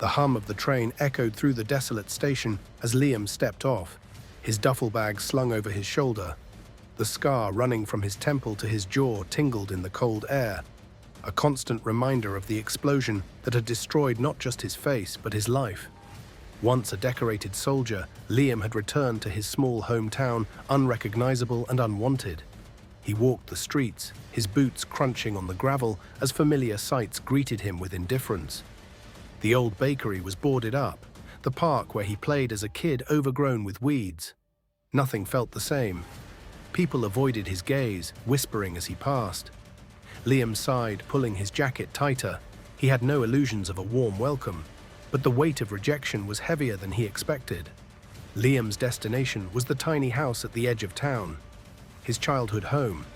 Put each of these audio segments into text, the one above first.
The hum of the train echoed through the desolate station as Liam stepped off, his duffel bag slung over his shoulder. The scar running from his temple to his jaw tingled in the cold air, a constant reminder of the explosion that had destroyed not just his face, but his life. Once a decorated soldier, Liam had returned to his small hometown, unrecognizable and unwanted. He walked the streets, his boots crunching on the gravel as familiar sights greeted him with indifference. The old bakery was boarded up, the park where he played as a kid overgrown with weeds. Nothing felt the same. People avoided his gaze, whispering as he passed. Liam sighed, pulling his jacket tighter. He had no illusions of a warm welcome, but the weight of rejection was heavier than he expected. Liam's destination was the tiny house at the edge of town, his childhood home.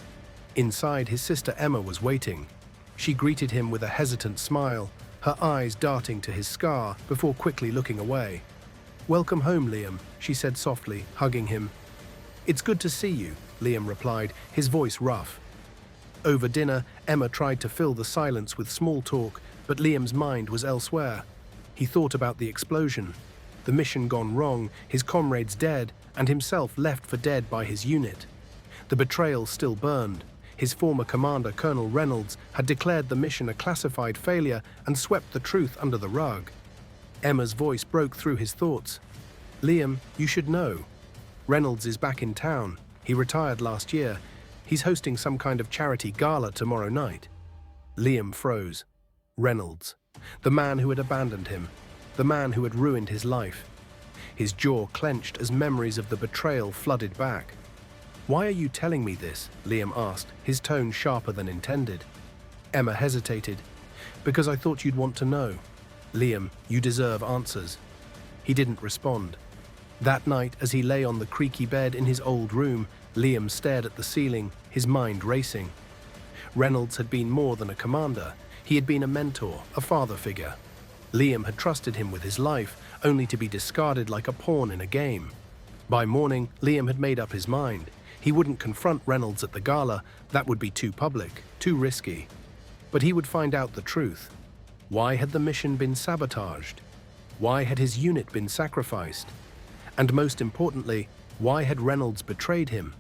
Inside, his sister Emma was waiting. She greeted him with a hesitant smile, her eyes darting to his scar before quickly looking away. "Welcome home, Liam," she said softly, hugging him. "It's good to see you," Liam replied, his voice rough. Over dinner, Emma tried to fill the silence with small talk, but Liam's mind was elsewhere. He thought about the explosion, the mission gone wrong, his comrades dead, and himself left for dead by his unit. The betrayal still burned. His former commander, Colonel Reynolds, had declared the mission a classified failure and swept the truth under the rug. Emma's voice broke through his thoughts. "Liam, you should know. Reynolds is back in town. He retired last year. He's hosting some kind of charity gala tomorrow night." Liam froze. Reynolds. The man who had abandoned him. The man who had ruined his life. His jaw clenched as memories of the betrayal flooded back. "Why are you telling me this?" Liam asked, his tone sharper than intended. Emma hesitated. "Because I thought you'd want to know. Liam, you deserve answers." He didn't respond. That night, as he lay on the creaky bed in his old room, Liam stared at the ceiling, his mind racing. Reynolds had been more than a commander. He had been a mentor, a father figure. Liam had trusted him with his life, only to be discarded like a pawn in a game. By morning, Liam had made up his mind. He wouldn't confront Reynolds at the gala. That would be too public, too risky. But he would find out the truth. Why had the mission been sabotaged? Why had his unit been sacrificed? And most importantly, why had Reynolds betrayed him?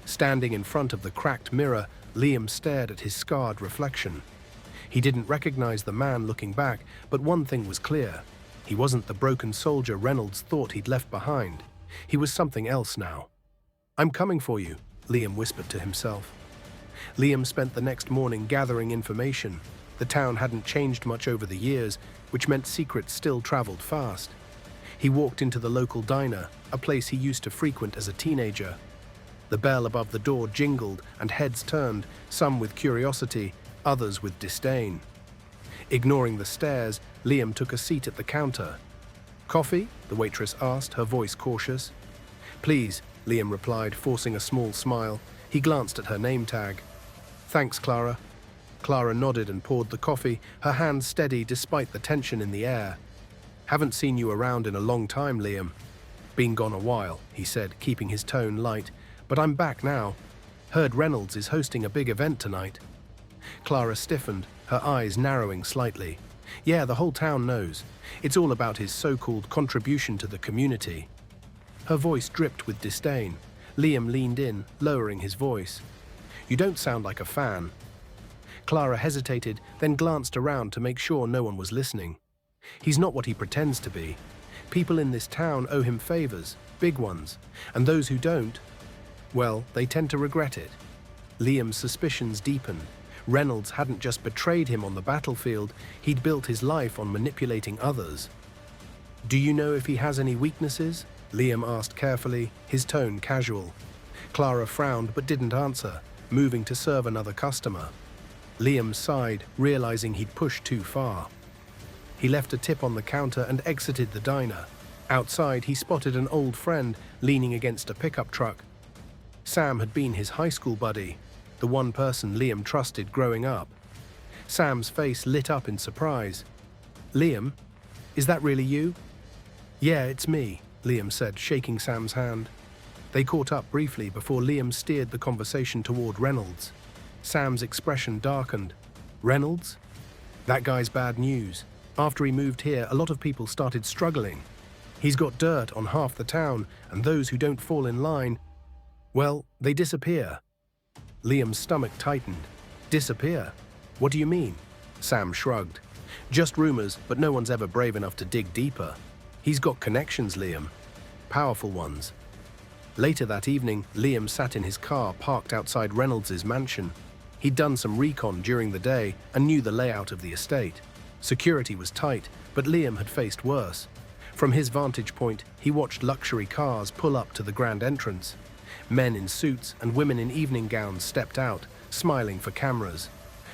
Standing in front of the cracked mirror, Liam stared at his scarred reflection. He didn't recognize the man looking back, but one thing was clear. He wasn't the broken soldier Reynolds thought he'd left behind. He was something else now. "I'm coming for you," Liam whispered to himself. Liam spent the next morning gathering information. The town hadn't changed much over the years, which meant secrets still traveled fast. He walked into the local diner, a place he used to frequent as a teenager. The bell above the door jingled and heads turned, some with curiosity, others with disdain. Ignoring the stares, Liam took a seat at the counter. "Coffee?" the waitress asked, her voice cautious. "Please," Liam replied, forcing a small smile. He glanced at her name tag. "Thanks, Clara." Clara nodded and poured the coffee, her hands steady despite the tension in the air. "Haven't seen you around in a long time, Liam." "Been gone a while," he said, keeping his tone light. "But I'm back now. Heard Reynolds is hosting a big event tonight." Clara stiffened, her eyes narrowing slightly. "Yeah, the whole town knows. It's all about his so-called contribution to the community." Her voice dripped with disdain. Liam leaned in, lowering his voice. "You don't sound like a fan." Clara hesitated, then glanced around to make sure no one was listening. "He's not what he pretends to be. People in this town owe him favors, big ones, and those who don't, well, they tend to regret it." Liam's suspicions deepened. Reynolds hadn't just betrayed him on the battlefield, he'd built his life on manipulating others. "Do you know if he has any weaknesses?" Liam asked carefully, his tone casual. Clara frowned but didn't answer, moving to serve another customer. Liam sighed, realizing he'd pushed too far. He left a tip on the counter and exited the diner. Outside, he spotted an old friend leaning against a pickup truck. Sam had been his high school buddy, the one person Liam trusted growing up. Sam's face lit up in surprise. "Liam, is that really you?" "Yeah, it's me," Liam said, shaking Sam's hand. They caught up briefly before Liam steered the conversation toward Reynolds. Sam's expression darkened. "Reynolds? That guy's bad news. After he moved here, a lot of people started struggling. He's got dirt on half the town, and those who don't fall in line, well, they disappear." Liam's stomach tightened. "Disappear? What do you mean?" Sam shrugged. "Just rumors, but no one's ever brave enough to dig deeper. He's got connections, Liam. Powerful ones." Later that evening, Liam sat in his car parked outside Reynolds' mansion. He'd done some recon during the day and knew the layout of the estate. Security was tight, but Liam had faced worse. From his vantage point, he watched luxury cars pull up to the grand entrance. Men in suits and women in evening gowns stepped out, smiling for cameras.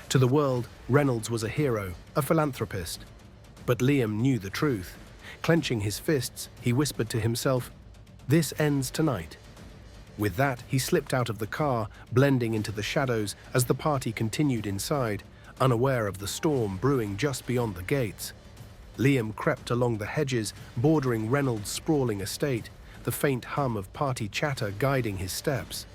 To the world, Reynolds was a hero, a philanthropist. But Liam knew the truth. Clenching his fists, he whispered to himself, "This ends tonight." With that, he slipped out of the car, blending into the shadows as the party continued inside, unaware of the storm brewing just beyond the gates. Liam crept along the hedges bordering Reynolds' sprawling estate, the faint hum of party chatter guiding his steps.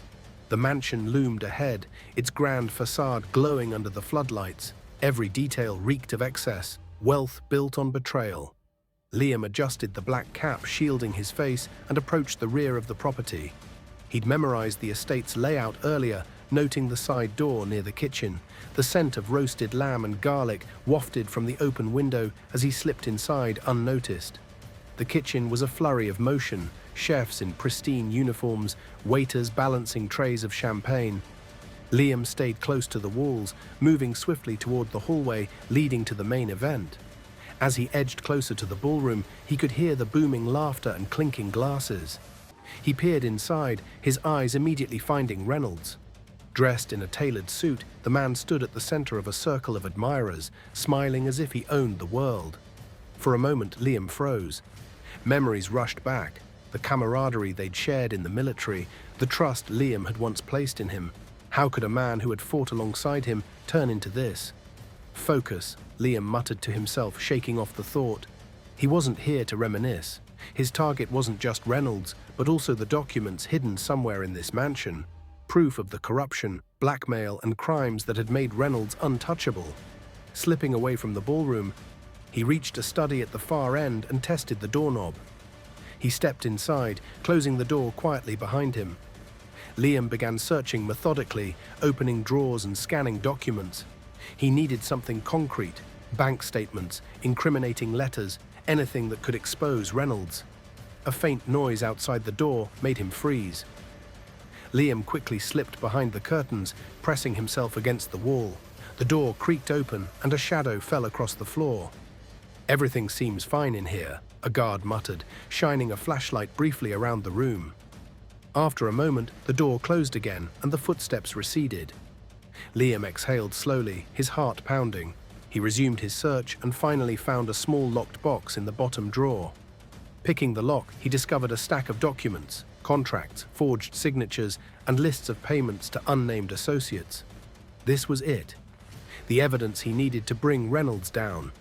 The mansion loomed ahead, its grand facade glowing under the floodlights. Every detail reeked of excess, wealth built on betrayal. Liam adjusted the black cap shielding his face and approached the rear of the property. He'd memorized the estate's layout earlier, noting the side door near the kitchen. The scent of roasted lamb and garlic wafted from the open window as he slipped inside unnoticed. The kitchen was a flurry of motion, chefs in pristine uniforms, waiters balancing trays of champagne. Liam stayed close to the walls, moving swiftly toward the hallway leading to the main event. As he edged closer to the ballroom, he could hear the booming laughter and clinking glasses. He peered inside, his eyes immediately finding Reynolds. Dressed in a tailored suit, the man stood at the center of a circle of admirers, smiling as if he owned the world. For a moment, Liam froze. Memories rushed back, the camaraderie they'd shared in the military, the trust Liam had once placed in him. How could a man who had fought alongside him turn into this? "Focus," Liam muttered to himself, shaking off the thought. He wasn't here to reminisce. His target wasn't just Reynolds, but also the documents hidden somewhere in this mansion. Proof of the corruption, blackmail, and crimes that had made Reynolds untouchable. Slipping away from the ballroom, he reached a study at the far end and tested the doorknob. He stepped inside, closing the door quietly behind him. Liam began searching methodically, opening drawers and scanning documents. He needed something concrete, bank statements, incriminating letters, anything that could expose Reynolds. A faint noise outside the door made him freeze. Liam quickly slipped behind the curtains, pressing himself against the wall. The door creaked open and a shadow fell across the floor. "Everything seems fine in here," a guard muttered, shining a flashlight briefly around the room. After a moment, the door closed again and the footsteps receded. Liam exhaled slowly, his heart pounding. He resumed his search and finally found a small locked box in the bottom drawer. Picking the lock, he discovered a stack of documents, contracts, forged signatures, and lists of payments to unnamed associates. This was it. The evidence he needed to bring Reynolds down.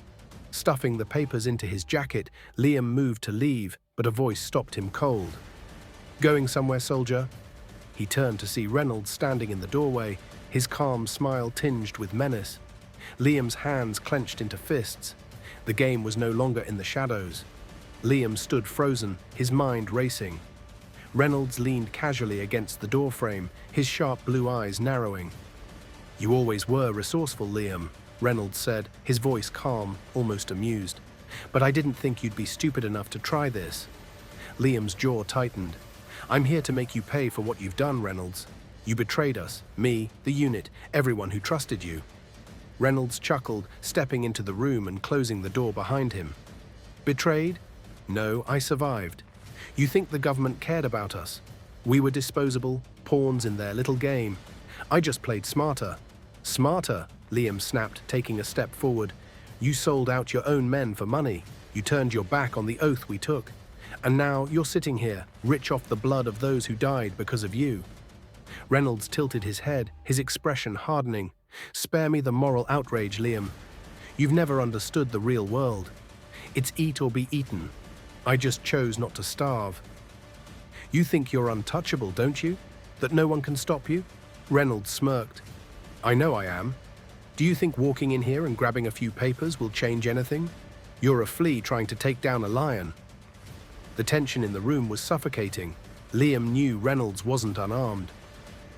Stuffing the papers into his jacket, Liam moved to leave, but a voice stopped him cold. "Going somewhere, soldier?" He turned to see Reynolds standing in the doorway, his calm smile tinged with menace. Liam's hands clenched into fists. The game was no longer in the shadows. Liam stood frozen, his mind racing. Reynolds leaned casually against the doorframe, his sharp blue eyes narrowing. "You always were resourceful, Liam," Reynolds said, his voice calm, almost amused. "But I didn't think you'd be stupid enough to try this." Liam's jaw tightened. "I'm here to make you pay for what you've done, Reynolds. You betrayed us, me, the unit, everyone who trusted you." Reynolds chuckled, stepping into the room and closing the door behind him. "Betrayed? No, I survived. You think the government cared about us? We were disposable, pawns in their little game. I just played smarter." "Smarter?" Liam snapped, taking a step forward. "You sold out your own men for money. You turned your back on the oath we took. And now you're sitting here, rich off the blood of those who died because of you." Reynolds tilted his head, his expression hardening. "Spare me the moral outrage, Liam. You've never understood the real world. It's eat or be eaten. I just chose not to starve." "You think you're untouchable, don't you? That no one can stop you?" Reynolds smirked. "I know I am. Do you think walking in here and grabbing a few papers will change anything? You're a flea trying to take down a lion. The tension in the room was suffocating. Liam knew Reynolds wasn't unarmed.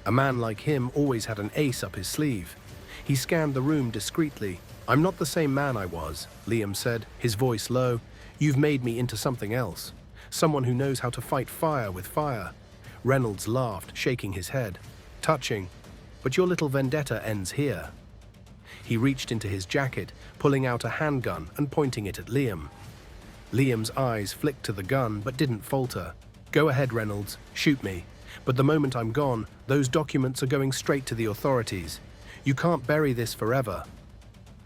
A man like him always had an ace up his sleeve. He scanned the room discreetly. "I'm not the same man I was," Liam said, his voice low. "You've made me into something else. Someone who knows how to fight fire with fire." Reynolds laughed, shaking his head. "Touching. But your little vendetta ends here." He reached into his jacket, pulling out a handgun and pointing it at Liam. Liam's eyes flicked to the gun but didn't falter. "Go ahead, Reynolds. Shoot me. But the moment I'm gone, those documents are going straight to the authorities. You can't bury this forever."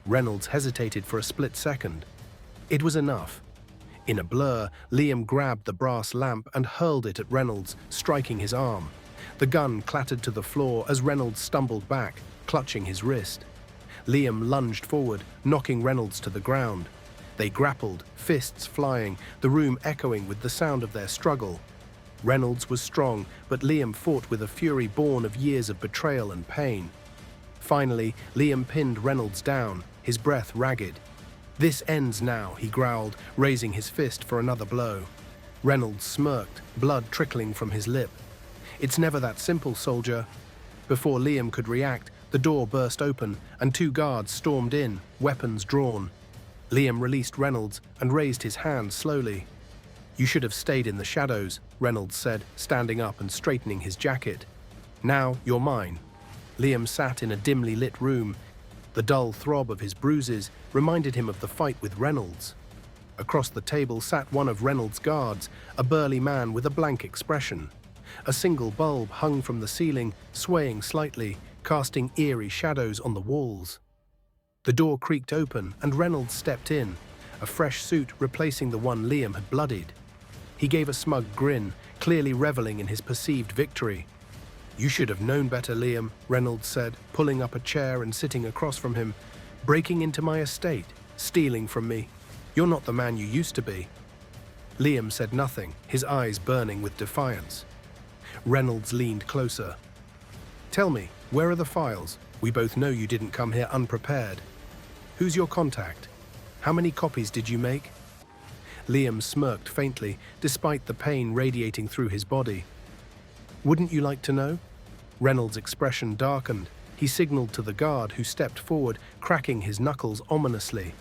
Reynolds hesitated for a split second. It was enough. In a blur, Liam grabbed the brass lamp and hurled it at Reynolds, striking his arm. The gun clattered to the floor as Reynolds stumbled back, clutching his wrist. Liam lunged forward, knocking Reynolds to the ground. They grappled, fists flying, the room echoing with the sound of their struggle. Reynolds was strong, but Liam fought with a fury born of years of betrayal and pain. Finally, Liam pinned Reynolds down, his breath ragged. "This ends now," he growled, raising his fist for another blow. Reynolds smirked, blood trickling from his lip. "It's never that simple, soldier." Before Liam could react, the door burst open and two guards stormed in, weapons drawn. Liam released Reynolds and raised his hand slowly. "You should have stayed in the shadows," Reynolds said, standing up and straightening his jacket. "Now you're mine." Liam sat in a dimly lit room. The dull throb of his bruises reminded him of the fight with Reynolds. Across the table sat one of Reynolds' guards, a burly man with a blank expression. A single bulb hung from the ceiling, swaying slightly, casting eerie shadows on the walls. The door creaked open and Reynolds stepped in, a fresh suit replacing the one Liam had bloodied. He gave a smug grin, clearly reveling in his perceived victory. "You should have known better, Liam," Reynolds said, pulling up a chair and sitting across from him. "Breaking into my estate, stealing from me. You're not the man you used to be." Liam said nothing, his eyes burning with defiance. Reynolds leaned closer. "Tell me, where are the files? We both know you didn't come here unprepared. Who's your contact? How many copies did you make?" Liam smirked faintly, despite the pain radiating through his body. "Wouldn't you like to know?" Reynolds' expression darkened. He signaled to the guard, who stepped forward, cracking his knuckles ominously.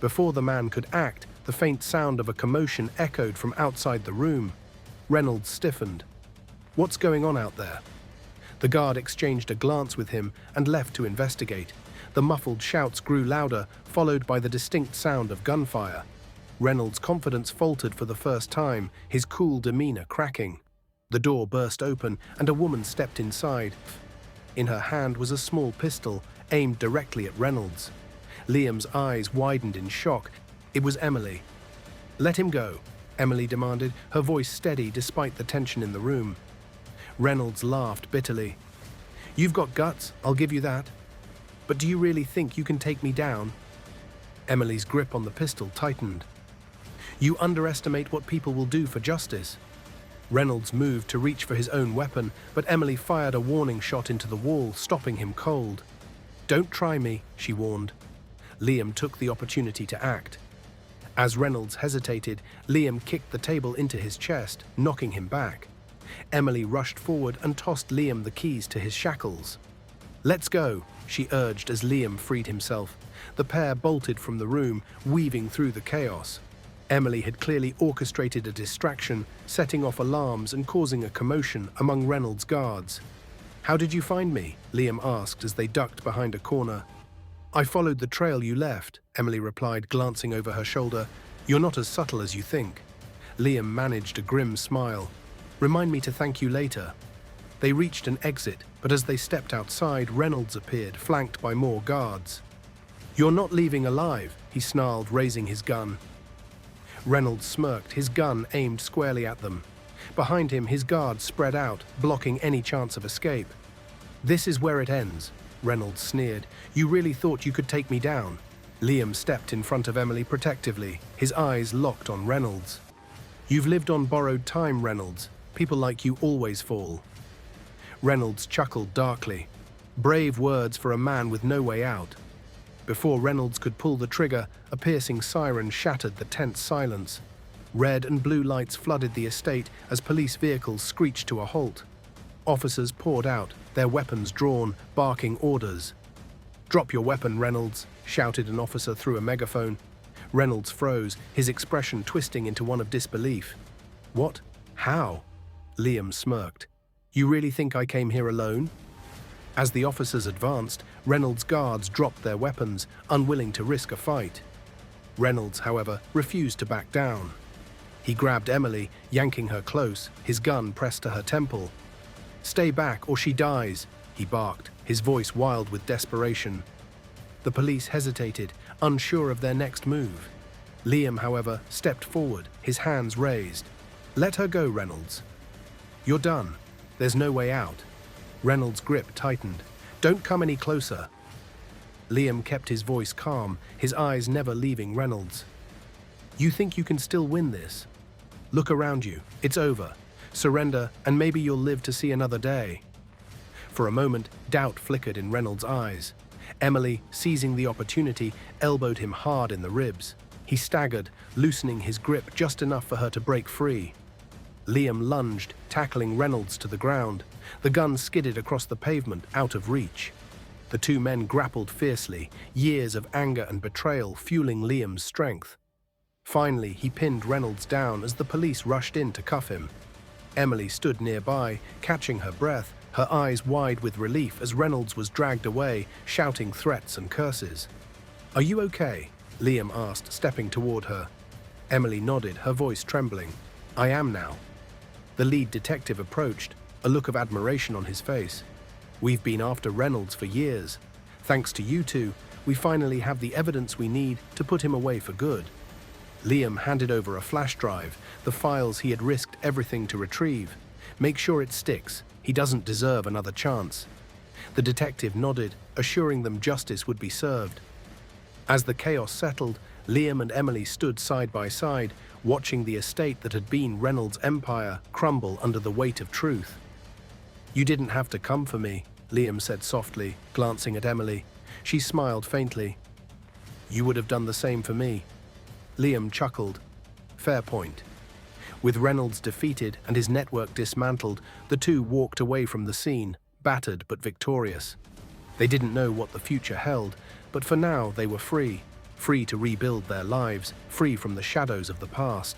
Before the man could act, the faint sound of a commotion echoed from outside the room. Reynolds stiffened. "What's going on out there?" The guard exchanged a glance with him and left to investigate. The muffled shouts grew louder, followed by the distinct sound of gunfire. Reynolds' confidence faltered for the first time, his cool demeanor cracking. The door burst open and a woman stepped inside. In her hand was a small pistol, aimed directly at Reynolds. Liam's eyes widened in shock. It was Emily. "Let him go," Emily demanded, her voice steady despite the tension in the room. Reynolds laughed bitterly. "You've got guts, I'll give you that. But do you really think you can take me down?" Emily's grip on the pistol tightened. "You underestimate what people will do for justice." Reynolds moved to reach for his own weapon, but Emily fired a warning shot into the wall, stopping him cold. "Don't try me," she warned. Liam took the opportunity to act. As Reynolds hesitated, Liam kicked the table into his chest, knocking him back. Emily rushed forward and tossed Liam the keys to his shackles. "Let's go," she urged as Liam freed himself. The pair bolted from the room, weaving through the chaos. Emily had clearly orchestrated a distraction, setting off alarms and causing a commotion among Reynolds' guards. "How did you find me?" Liam asked as they ducked behind a corner. "I followed the trail you left," Emily replied, glancing over her shoulder. "You're not as subtle as you think." Liam managed a grim smile. "Remind me to thank you later." They reached an exit, but as they stepped outside, Reynolds appeared, flanked by more guards. "You're not leaving alive," he snarled, raising his gun. Reynolds smirked, his gun aimed squarely at them. Behind him, his guards spread out, blocking any chance of escape. "This is where it ends," Reynolds sneered. "You really thought you could take me down?" Liam stepped in front of Emily protectively, his eyes locked on Reynolds. "You've lived on borrowed time, Reynolds. People like you always fall." Reynolds chuckled darkly. Brave words for a man with no way out. Before Reynolds could pull the trigger, a piercing siren shattered the tense silence. Red and blue lights flooded the estate as police vehicles screeched to a halt. Officers poured out, their weapons drawn, barking orders. "Drop your weapon, Reynolds," shouted an officer through a megaphone. Reynolds froze, his expression twisting into one of disbelief. "What? How?" Liam smirked. "You really think I came here alone?" As the officers advanced, Reynolds' guards dropped their weapons, unwilling to risk a fight. Reynolds, however, refused to back down. He grabbed Emily, yanking her close, his gun pressed to her temple. "Stay back or she dies," he barked, his voice wild with desperation. The police hesitated, unsure of their next move. Liam, however, stepped forward, his hands raised. "Let her go, Reynolds. You're done. There's no way out." Reynolds' grip tightened. "Don't come any closer." Liam kept his voice calm, his eyes never leaving Reynolds. "You think you can still win this? Look around you. It's over. Surrender, and maybe you'll live to see another day." For a moment, doubt flickered in Reynolds' eyes. Emily, seizing the opportunity, elbowed him hard in the ribs. He staggered, loosening his grip just enough for her to break free. Liam lunged, tackling Reynolds to the ground. The gun skidded across the pavement, out of reach. The two men grappled fiercely, years of anger and betrayal fueling Liam's strength. Finally, he pinned Reynolds down as the police rushed in to cuff him. Emily stood nearby, catching her breath, her eyes wide with relief as Reynolds was dragged away, shouting threats and curses. "Are you okay?" Liam asked, stepping toward her. Emily nodded, her voice trembling. "I am now." The lead detective approached, a look of admiration on his face. "We've been after Reynolds for years. Thanks to you two, we finally have the evidence we need to put him away for good." Liam handed over a flash drive, the files he had risked everything to retrieve. "Make sure it sticks. He doesn't deserve another chance." The detective nodded, assuring them justice would be served. As the chaos settled, Liam and Emily stood side by side, watching the estate that had been Reynolds' empire crumble under the weight of truth. "You didn't have to come for me," Liam said softly, glancing at Emily. She smiled faintly. "You would have done the same for me." Liam chuckled. "Fair point." With Reynolds defeated and his network dismantled, the two walked away from the scene, battered but victorious. They didn't know what the future held, but for now they were free to rebuild their lives, free from the shadows of the past.